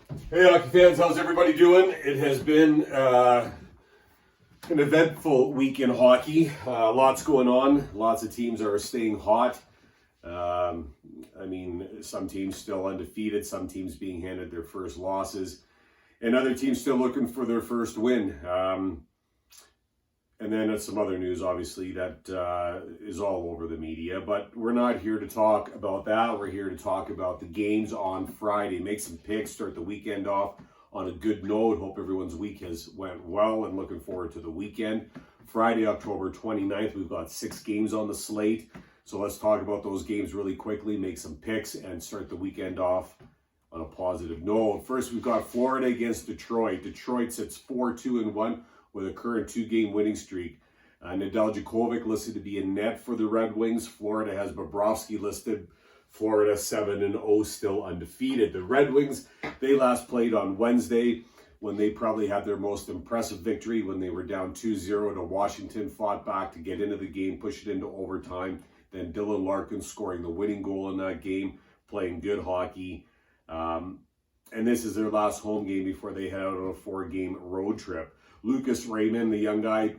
Hey, hockey fans, how's everybody doing? It has been an eventful week in hockey. Lots going on. Lots of teams are staying hot. Some teams still undefeated, some teams being handed their first losses, and other teams still looking for their first win. And then some other news, obviously, that is all over the media. But we're not here to talk about that. We're here to talk about the games on Friday. Make some picks, start the weekend off on a good note. Hope everyone's week has went well and looking forward to the weekend. Friday, October 29th, we've got 6 games on the slate. So let's talk about those games really quickly, make some picks, and start the weekend off on a positive note. First, we've got Florida against Detroit. Detroit sits 4-2-1. with a current 2-game winning streak. Nedeljkovic listed to be in net for the Red Wings. Florida has Bobrovsky listed. Florida 7-0, still undefeated. The Red Wings, they last played on Wednesday when they probably had their most impressive victory when they were down 2-0 to Washington, fought back to get into the game, push it into overtime. Then Dylan Larkin scoring the winning goal in that game, playing good hockey. And this is their last home game before they head out on a 4-game road trip. Lucas Raymond, the young guy,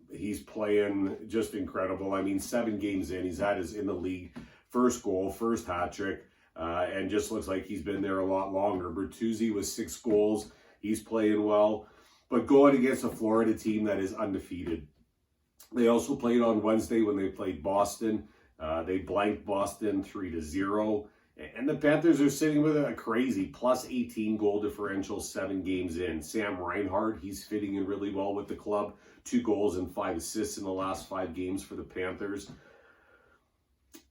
he's playing just incredible. 7 games in, he's had his in the league first goal, first hat trick, and just looks like he's been there a lot longer. Bertuzzi with 6 goals, he's playing well, but going against a Florida team that is undefeated. They also played on Wednesday when they played Boston. They blanked Boston 3-0. And the Panthers are sitting with a crazy plus 18 goal differential 7 games in. Sam Reinhart, he's fitting in really well with the club. 2 goals and 5 assists in the last 5 games for the Panthers.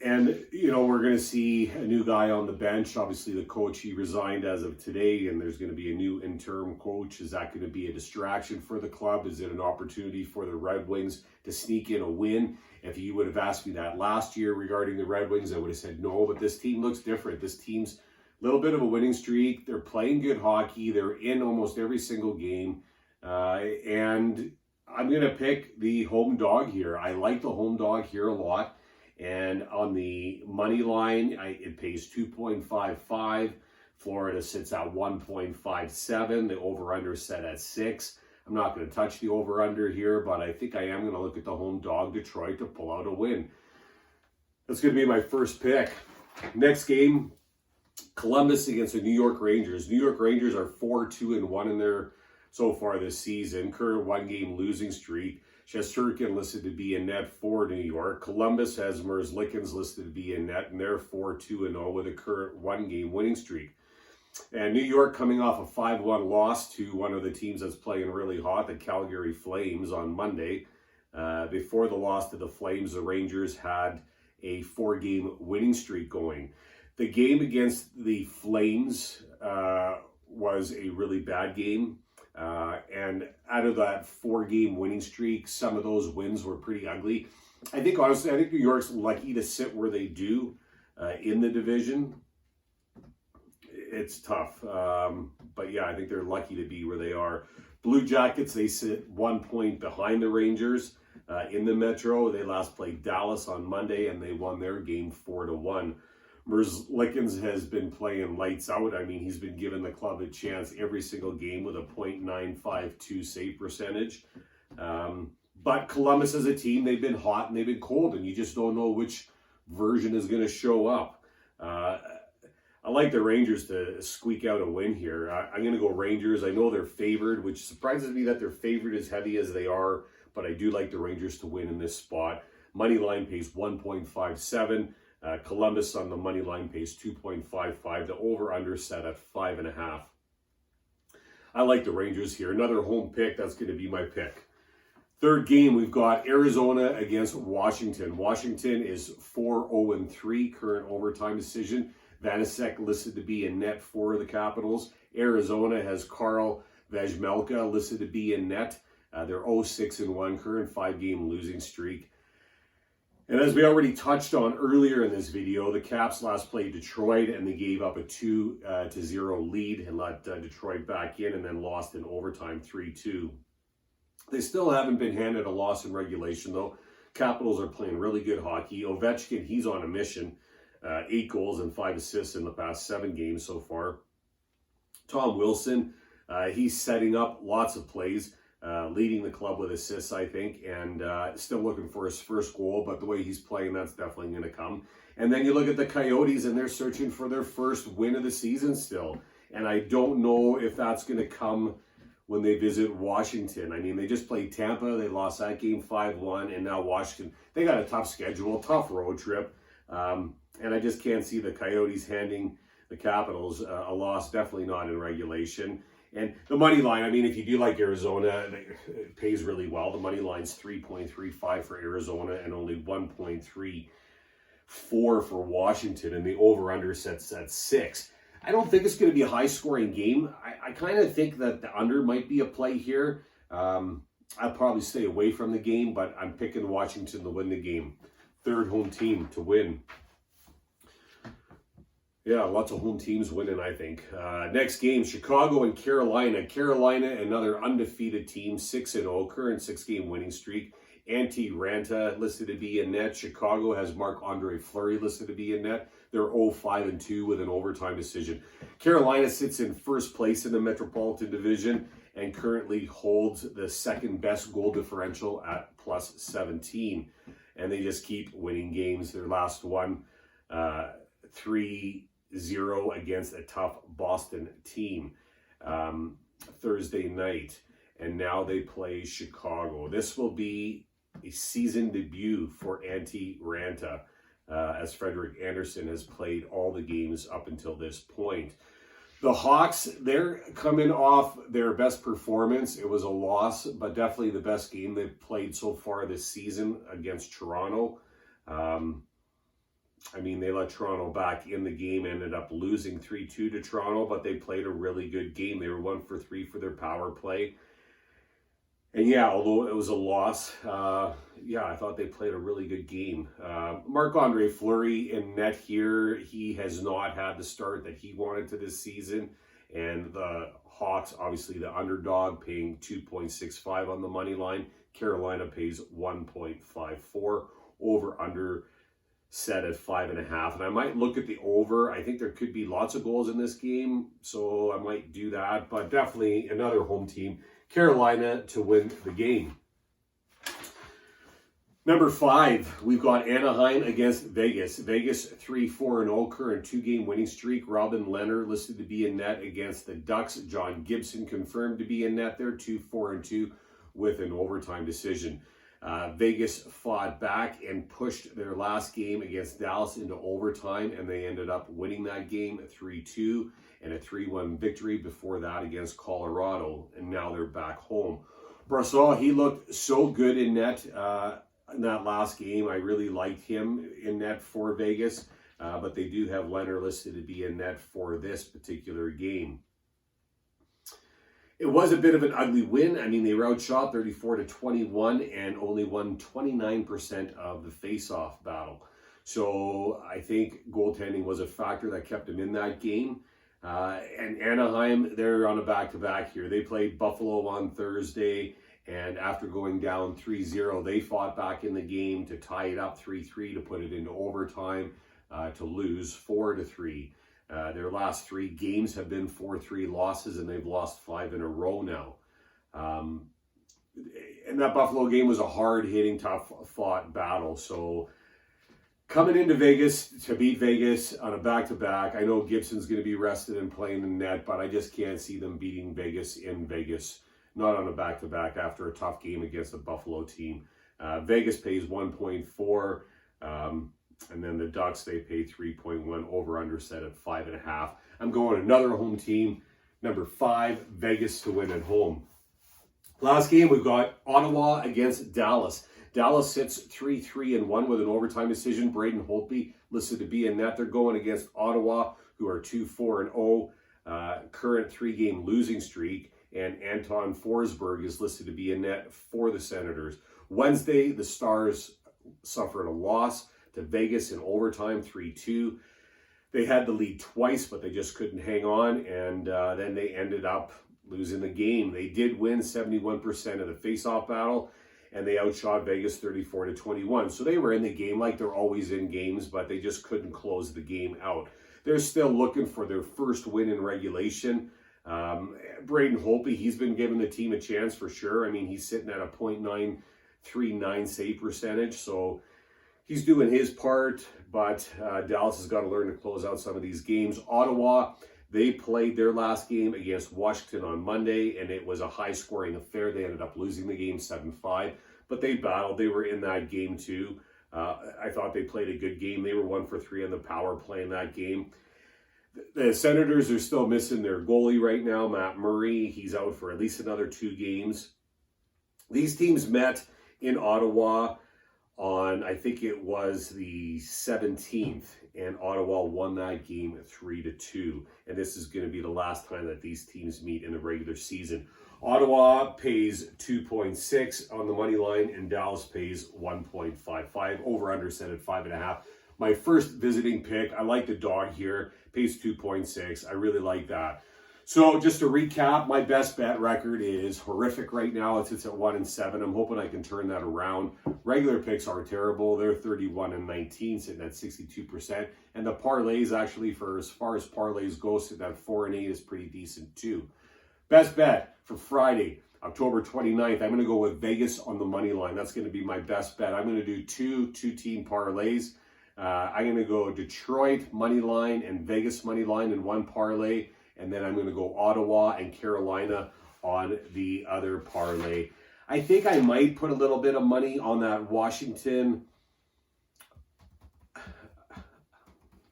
And, we're going to see a new guy on the bench. Obviously, the coach, he resigned as of today, and there's going to be a new interim coach. Is that going to be a distraction for the club? Is it an opportunity for the Red Wings to sneak in a win? If you would have asked me that last year regarding the Red Wings, I would have said no, but this team looks different. This team's a little bit of a winning streak. They're playing good hockey. They're in almost every single game. And I'm going to pick the home dog here. I like the home dog here a lot. And on the money line, it pays 2.55. Florida sits at 1.57. The over-under set at 6. I'm not going to touch the over-under here, but I think I am going to look at the home dog, Detroit, to pull out a win. That's going to be my first pick. Next game, Columbus against the New York Rangers. New York Rangers are 4-2-1 in their so far this season. Current 1-game losing streak. Shesterkin listed to be in net for New York. Columbus has Merzlikins listed to be in net, and they're 4-2-0 with a current 1-game winning streak. And New York coming off a 5-1 loss to one of the teams that's playing really hot, the Calgary Flames, on Monday. Before the loss to the Flames, the Rangers had a 4-game winning streak going. The game against the Flames was a really bad game. And out of that 4-game winning streak, some of those wins were pretty ugly. I think New York's lucky to sit where they do in the division. It's tough. But yeah, I think they're lucky to be where they are. Blue Jackets, they sit 1 point behind the Rangers in the Metro. They last played Dallas on Monday, and they won their game 4-1. Merzlikins has been playing lights out. He's been giving the club a chance every single game with a .952 save percentage. But Columbus as a team, they've been hot and they've been cold, and you just don't know which version is going to show up. I like the Rangers to squeak out a win here. I'm going to go Rangers. I know they're favored, which surprises me that they're favored as heavy as they are, but I do like the Rangers to win in this spot. Money line pays 1.57. Columbus on the money line pays 2.55. The over-under set at 5.5. I like the Rangers here. Another home pick. That's going to be my pick. Third game, we've got Arizona against Washington. Washington is 4-0-3, current overtime decision. Vanacek listed to be in net for the Capitals. Arizona has Karl Vejmelka listed to be in net. They're 0-6-1, current 5-game losing streak. And as we already touched on earlier in this video, the Caps last played Detroit, and they gave up a 2-0 lead and let Detroit back in, and then lost in overtime 3-2. They still haven't been handed a loss in regulation, though. Capitals are playing really good hockey. Ovechkin, he's on a mission. 8 goals and 5 assists in the past 7 games so far. Tom Wilson, he's setting up lots of plays, leading the club with assists, I think, and still looking for his first goal, but the way he's playing, that's definitely going to come. And then you look at the Coyotes, and they're searching for their first win of the season still. And I don't know if that's going to come when they visit Washington. I mean, they just played Tampa. They lost that game 5-1, and now Washington. They got a tough schedule, tough road trip. And I just can't see the Coyotes handing the Capitals a loss, definitely not in regulation. And the money line, I mean, if you do like Arizona, it pays really well. The money line's 3.35 for Arizona and only 1.34 for Washington, and the over-under sets at 6. I don't think it's going to be a high-scoring game. I kind of think that the under might be a play here. I'll probably stay away from the game, but I'm picking Washington to win the game. Third home team to win. Yeah, lots of home teams winning, I think. Next game, Chicago and Carolina. Carolina, another undefeated team, 6-0, current 6-game winning streak. Antti Raanta listed to be in net. Chicago has Marc-Andre Fleury listed to be in net. They're 0-5-2 with an overtime decision. Carolina sits in first place in the Metropolitan Division and currently holds the second best goal differential at plus 17. And they just keep winning games. Their last one, 3-0 against a tough Boston team Thursday night. And now they play Chicago. This will be a season debut for Antti Raanta, as Frederik Andersen has played all the games up until this point. The Hawks, they're coming off their best performance. It was a loss, but definitely the best game they've played so far this season against Toronto. I mean, they let Toronto back in the game, ended up losing 3-2 to Toronto, but they played a really good game. They were 1 for 3 for their power play. And yeah, although it was a loss, I thought they played a really good game. Marc-Andre Fleury in net here. He has not had the start that he wanted to this season. And the Hawks, obviously the underdog, paying 2.65 on the money line. Carolina pays 1.54. Over under set at 5.5. And I might look at the over. I think there could be lots of goals in this game, so I might do that. But definitely another home team, Carolina, to win the game. Number 5, we've got Anaheim against Vegas. Vegas 3-4-0, current 2-game winning streak. Robin Lehner listed to be in net against the Ducks. John Gibson confirmed to be in net there, 2-4-2 with an overtime decision. Vegas fought back and pushed their last game against Dallas into overtime, and they ended up winning that game 3-2 and a 3-1 victory before that against Colorado, and now they're back home. Brassard, he looked so good in net in that last game. I really liked him in net for Vegas, but they do have Lehner listed to be in net for this particular game. It was a bit of an ugly win. I mean, they were outshot 34-21 and only won 29% of the face-off battle. So I think goaltending was a factor that kept them in that game. And Anaheim, they're on a back-to-back here. They played Buffalo on Thursday, and after going down 3-0, they fought back in the game to tie it up 3-3 to put it into overtime to lose 4-3. Their last 3 games have been 4-3 losses, and they've lost 5 in a row now. And that Buffalo game was a hard-hitting, tough-fought battle. So coming into Vegas to beat Vegas on a back-to-back, I know Gibson's going to be rested and playing in net, but I just can't see them beating Vegas in Vegas, not on a back-to-back after a tough game against the Buffalo team. Vegas pays 1.4. And then the Ducks, they pay 3.1, over under set at 5.5. I'm going another home team, number 5, Vegas to win at home. Last game, we've got Ottawa against Dallas. Dallas sits 3-3-1 with an overtime decision. Braden Holtby listed to be in net. They're going against Ottawa, who are 2-4-0, current 3-game losing streak. And Anton Forsberg is listed to be in net for the Senators. Wednesday, the Stars suffered a loss to Vegas in overtime, 3-2. They had the lead twice, but they just couldn't hang on, and then they ended up losing the game. They did win 71% of the face-off battle, and they outshot Vegas 34-21. So they were in the game like they're always in games, but they just couldn't close the game out. They're still looking for their first win in regulation. Braden Holtby, he's been giving the team a chance for sure. I mean, he's sitting at a .939 save percentage, so he's doing his part, but Dallas has got to learn to close out some of these games. Ottawa, they played their last game against Washington on Monday, and it was a high-scoring affair. They ended up losing the game 7-5, but they battled. They were in that game too. I thought they played a good game. They were 1 for 3 on the power play in that game. The Senators are still missing their goalie right now, Matt Murray. He's out for at least another 2 games. These teams met in Ottawa on, I think it was the 17th, and Ottawa won that game 3-2. And this is going to be the last time that these teams meet in the regular season. Ottawa pays 2.6 on the money line, and Dallas pays 1.55. Over-under set at 5.5. My first visiting pick, I like the dog here, pays 2.6. I really like that. So just to recap, my best bet record is horrific right now. It's at 1-7. I'm hoping I can turn that around. Regular picks are terrible. They're 31-19, sitting at 62%. And the parlays, actually, for as far as parlays go, sitting at 4-8 is pretty decent too. Best bet for Friday, October 29th. I'm going to go with Vegas on the money line. That's going to be my best bet. I'm going to do two-team parlays. I'm going to go Detroit money line and Vegas money line in one parlay. And then I'm going to go Ottawa and Carolina on the other parlay. I think I might put a little bit of money on that Washington.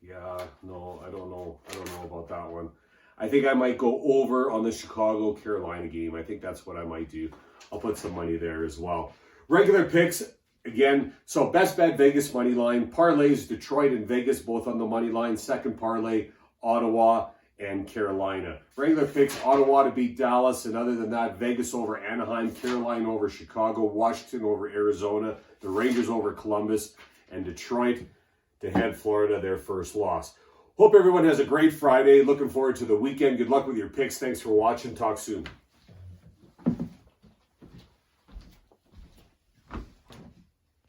Yeah, no, I don't know. I don't know about that one. I think I might go over on the Chicago-Carolina game. I think that's what I might do. I'll put some money there as well. Regular picks, again, so best bet Vegas money line. Parlays, Detroit and Vegas, both on the money line. Second parlay, Ottawa and Carolina. Regular picks, Ottawa to beat Dallas, and other than that, Vegas over Anaheim, Carolina over Chicago, Washington over Arizona, the Rangers over Columbus, and Detroit to head Florida their first loss. Hope everyone has a great Friday. Looking forward to the weekend. Good luck with your picks. Thanks for watching. Talk soon.